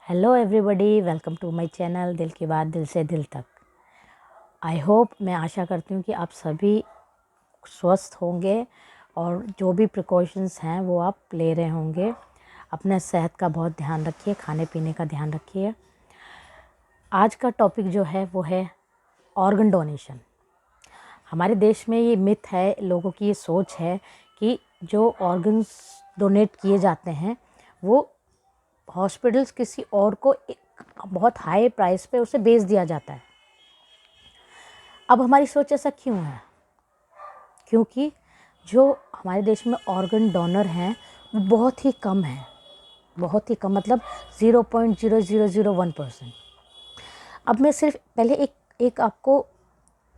Hello everybody, welcome to my channel दिल की बात दिल से दिल तक। आई होप, मैं आशा करती हूँ कि आप सभी स्वस्थ होंगे और जो भी प्रिकॉशंस हैं वो आप ले रहे होंगे। अपने सेहत का बहुत ध्यान रखिए, खाने पीने का ध्यान रखिए। आज का टॉपिक जो है वो है ऑर्गन डोनेशन। हमारे देश में ये मिथ है, लोगों की ये सोच है कि जो ऑर्गन्स डोनेट किए जाते हैं वो हॉस्पिटल्स किसी और को एक बहुत हाई प्राइस पे उसे बेच दिया जाता है। अब हमारी सोच ऐसा क्यों है? क्योंकि जो हमारे देश में ऑर्गन डोनर हैं वो बहुत ही कम है, बहुत ही कम, मतलब 0.0001%। अब मैं सिर्फ पहले एक आपको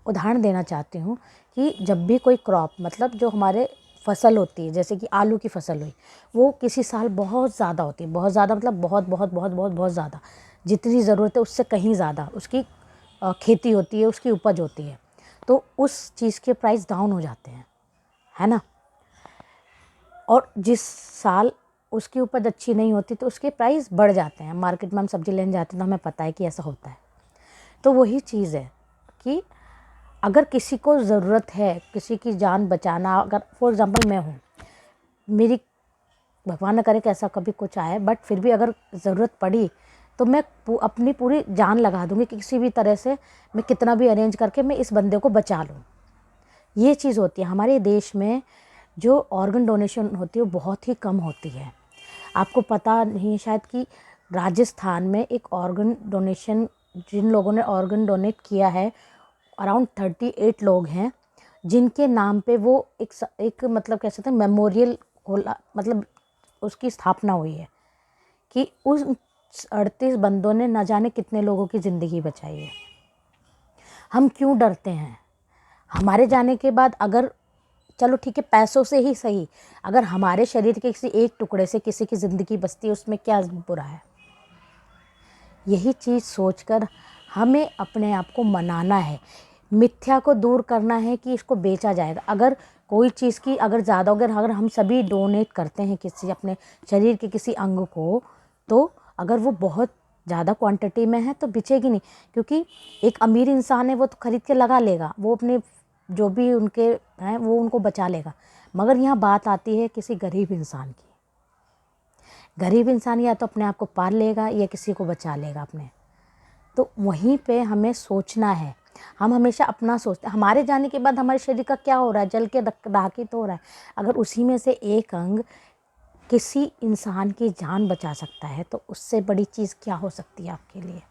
उदाहरण देना चाहती हूँ कि जब भी कोई क्रॉप, मतलब जो हमारे फसल होती है, जैसे कि आलू की फसल हुई, वो किसी साल बहुत ज़्यादा होती है, बहुत ज़्यादा मतलब बहुत बहुत बहुत बहुत बहुत ज़्यादा, जितनी ज़रूरत है उससे कहीं ज़्यादा उसकी खेती होती है, उसकी उपज होती है, तो उस चीज़ के प्राइस डाउन हो जाते हैं, है ना। और जिस साल उसकी उपज अच्छी नहीं होती तो उसके प्राइस बढ़ जाते हैं। मार्केट में हम सब्ज़ी लेने जाते हैं तो हमें पता है कि ऐसा होता है। तो वही चीज़ है कि अगर किसी को ज़रूरत है, किसी की जान बचाना, अगर फॉर एग्ज़ाम्पल मैं हूँ, मेरी भगवान न करे कि ऐसा कभी कुछ आए, बट फिर भी अगर ज़रूरत पड़ी तो मैं अपनी पूरी जान लगा दूँगी कि किसी भी तरह से मैं कितना भी अरेंज करके मैं इस बंदे को बचा लूँ। ये चीज़ होती है हमारे देश में। जो ऑर्गन डोनेशन होती है वो बहुत ही कम होती है। आपको पता नहीं है शायद कि राजस्थान में एक ऑर्गन डोनेशन, जिन लोगों ने ऑर्गन डोनेट किया है, अराउंड 38 लोग हैं जिनके नाम पे वो एक मतलब कह सकते हैं मेमोरियल खोला, मतलब उसकी स्थापना हुई है कि उस 38 बंदों ने न जाने कितने लोगों की ज़िंदगी बचाई है। हम क्यों डरते हैं? हमारे जाने के बाद अगर, चलो ठीक है, पैसों से ही सही, अगर हमारे शरीर के किसी एक टुकड़े से किसी की ज़िंदगी बचती है उसमें क्या बुरा है? यही चीज़ सोचकर हमें अपने आप को मनाना है, मिथ्या को दूर करना है कि इसको बेचा जाएगा। अगर कोई चीज़ की अगर ज़्यादा, अगर हम सभी डोनेट करते हैं किसी अपने शरीर के किसी अंग को, तो अगर वो बहुत ज़्यादा क्वांटिटी में है तो बिचेगी नहीं, क्योंकि एक अमीर इंसान है वो तो खरीद के लगा लेगा, वो अपने जो भी उनके हैं वो उनको बचा लेगा। मगर यहाँ बात आती है किसी गरीब इंसान की। गरीब इंसान या तो अपने आप को पाल लेगा या किसी को बचा लेगा अपने। तो वहीं पे हमें सोचना है। हम हमेशा अपना सोचते हैं, हमारे जाने के बाद हमारे शरीर का क्या हो रहा है, जल के राखित हो रहा है। अगर उसी में से एक अंग किसी इंसान की जान बचा सकता है तो उससे बड़ी चीज़ क्या हो सकती है आपके लिए?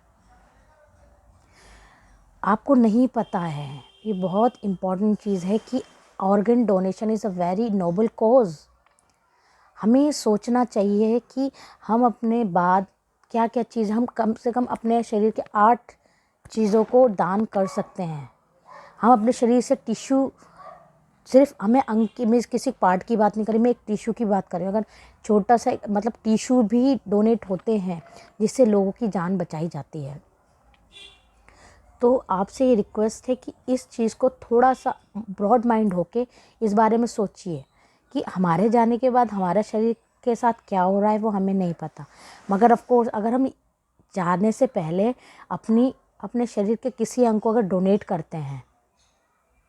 आपको नहीं पता है, ये बहुत इम्पॉर्टेंट चीज़ है कि organ donation is a very noble cause. हमें सोचना चाहिए कि हम अपने बाद क्या क्या चीज़, हम कम से कम अपने शरीर के 8 चीज़ों को दान कर सकते हैं। हम अपने शरीर से टिश्यू, सिर्फ हमें अंग की, मैं किसी पार्ट की बात नहीं करी, मैं एक टिश्यू की बात कर रही हूँ। अगर छोटा सा मतलब टिश्यू भी डोनेट होते हैं जिससे लोगों की जान बचाई जाती है। तो आपसे ये रिक्वेस्ट है कि इस चीज़ को थोड़ा सा ब्रॉड माइंड होके इस बारे में सोचिए कि हमारे जाने के बाद हमारा शरीर के साथ क्या हो रहा है वो हमें नहीं पता। मगर ऑफ कोर्स अगर हम जाने से पहले अपने शरीर के किसी अंग को अगर डोनेट करते हैं,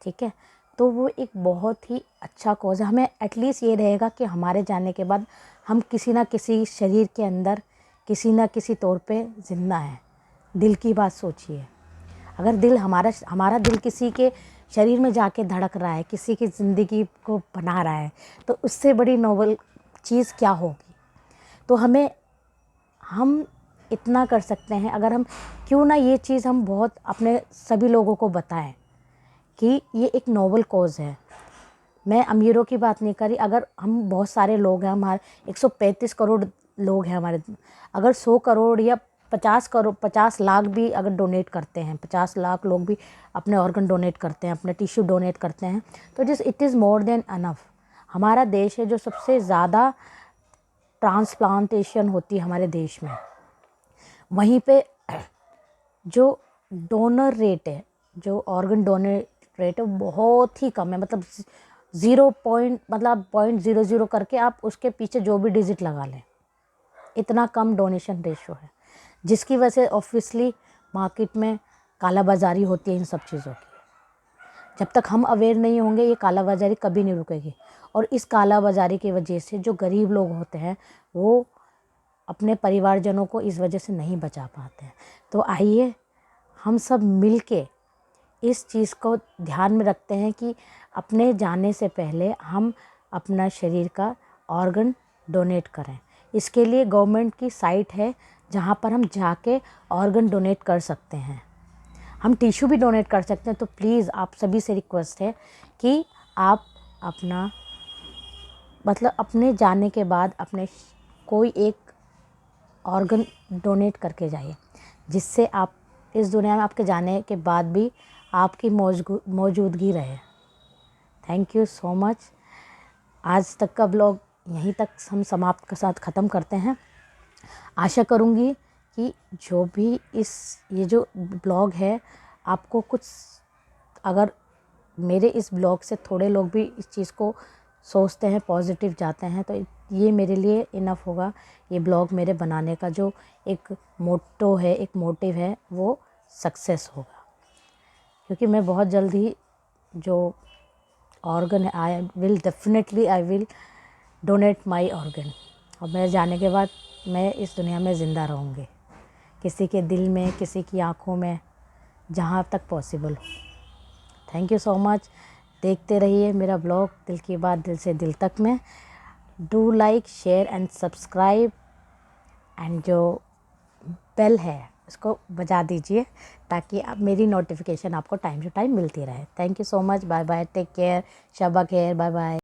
ठीक है, तो वो एक बहुत ही अच्छा कॉज है। हमें एटलीस्ट ये रहेगा कि हमारे जाने के बाद हम किसी ना किसी शरीर के अंदर किसी ना किसी तौर पे ज़िंदा हैं। दिल की बात सोचिए, अगर दिल हमारा दिल किसी के शरीर में जाके धड़क रहा है, किसी की ज़िंदगी को बना रहा है, तो उससे बड़ी नोबल चीज़ क्या होगी? तो हम इतना कर सकते हैं, अगर हम क्यों ना ये चीज़ हम बहुत अपने सभी लोगों को बताएं कि ये एक नोबल कॉज़ है। मैं अमीरों की बात नहीं कर रही, अगर हम बहुत सारे लोग हैं, हमारे 135 करोड़ लोग हैं हमारे, अगर 100 करोड़ या 50 करोड़ 50 लाख भी अगर डोनेट करते हैं, 50 लाख लोग भी अपने ऑर्गन डोनेट करते हैं, अपने टिश्यू डोनेट करते हैं, तो it is more than enough. हमारा देश है जो सबसे ज़्यादा ट्रांसप्लांटेशन होती है हमारे देश में। वहीं पे जो डोनर रेट है, जो ऑर्गन डोनेट रेट है, बहुत ही कम है। मतलब 0.00 करके आप उसके पीछे जो भी डिजिट लगा लें, इतना कम डोनेशन रेशो है। जिसकी वजह से ऑब्वियसली मार्केट में काला बाज़ारी होती है इन सब चीज़ों की। जब तक हम अवेयर नहीं होंगे ये काला बाज़ारी कभी नहीं रुकेगी। और इस काला बाज़ारी की वजह से जो गरीब लोग होते हैं वो अपने परिवारजनों को इस वजह से नहीं बचा पाते हैं। तो आइए हम सब मिल के इस चीज़ को ध्यान में रखते हैं कि अपने जाने से पहले हम अपना शरीर का ऑर्गन डोनेट करें। इसके लिए गवर्नमेंट की साइट है जहाँ पर हम जाके ऑर्गन डोनेट कर सकते हैं। हम टिश्यू भी डोनेट कर सकते हैं। तो प्लीज़ आप सभी से रिक्वेस्ट है कि आप अपना मतलब अपने जाने के बाद अपने कोई एक ऑर्गन डोनेट करके जाइए, जिससे आप इस दुनिया में आपके जाने के बाद भी आपकी मौजूदगी रहे। Thank you so much. आज तक का ब्लॉग यहीं तक हम समाप्त के साथ ख़त्म करते हैं। आशा करूँगी कि जो भी ये जो ब्लॉग है आपको कुछ, अगर मेरे इस ब्लॉग से थोड़े लोग भी इस चीज़ को सोचते हैं, पॉजिटिव जाते हैं, तो ये मेरे लिए इनफ होगा। ये ब्लॉग मेरे बनाने का जो एक मोटो है, एक मोटिव है, वो सक्सेस होगा। क्योंकि मैं बहुत जल्द ही जो ऑर्गन है I will donate my organ. और मेरे जाने के बाद मैं इस दुनिया में ज़िंदा रहूँगी, किसी के दिल में, किसी की आँखों में, जहाँ तक पॉसिबल हो। Thank you so much. देखते रहिए मेरा ब्लॉग दिल की बात दिल से दिल तक में। Do like, share and subscribe, and जो बेल है उसको बजा दीजिए ताकि आप मेरी नोटिफिकेशन आपको टाइम टू टाइम मिलती रहे। Thank you so much. Bye bye, take care, शबा खैर, बाय बाय।